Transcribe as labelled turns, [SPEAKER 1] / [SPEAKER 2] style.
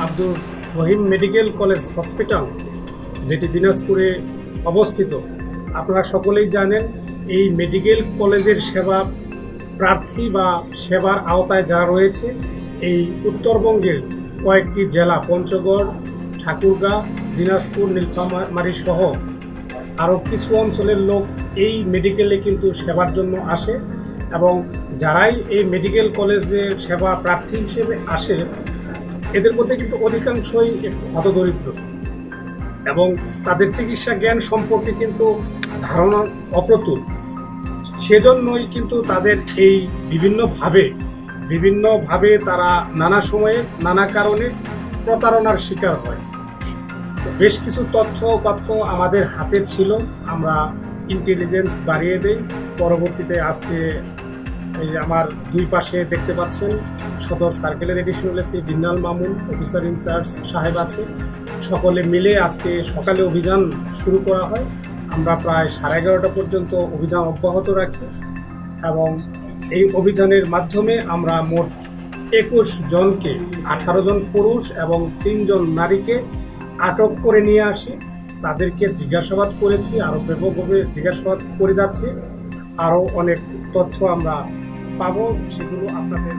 [SPEAKER 1] Abdur Rahim medical college hospital, যেটি দিনাজপুরে অবস্থিত। আপনারা সকলেই জানেন এই মেডিকেল কলেজের সেবা প্রার্থী বা সেবার আওতায় যারা রয়েছে এই উত্তরবঙ্গের কয়েকটি জেলা পঞ্চগড়, ঠাকুরগাঁ, দিনাজপুর, নীলফামারী সহ আরও কিছু অঞ্চলের লোক এই মেডিকেলে কিন্তু সেবার জন্য আসে এবং যারাই এই মেডিকেল কলেজে সেবা প্রার্থী হিসেবে আসে এদের মধ্যে কিন্তু অধিকাংশই একটু হতদরিদ্র এবং তাদের চিকিৎসা জ্ঞান সম্পর্কে কিন্তু ধারণা অপ্রতুল। সেজন্যই কিন্তু তাদের এই বিভিন্নভাবে তারা নানা সময়ে নানা কারণে প্রতারণার শিকার হয়। বেশ কিছু তথ্য আমাদের হাতে ছিল, আমরা ইন্টেলিজেন্স বাড়িয়ে দেই। পরবর্তীতে আজকে এই আমার দুই পাশে দেখতে পাচ্ছেন সদর সার্কেলের additional SP Jinnal Mamun, officer in charge সাহেব আছে। সকলে মিলে আজকে সকালে অভিযান শুরু করা হয়। আমরা প্রায় 11:30 পর্যন্ত অভিযান অব্যাহত রাখি এবং এই অভিযানের মাধ্যমে আমরা মোট 21 জনকে, 18 জন পুরুষ এবং 3 জন নারীকে আটক করে নিয়ে আসি। তাদেরকে জিজ্ঞাসাবাদ করেছি, আরও ব্যাপকভাবে জিজ্ঞাসাবাদ করে যাচ্ছি। আরও অনেক তথ্য আমরা পাবো, সেগুলো আপনাদের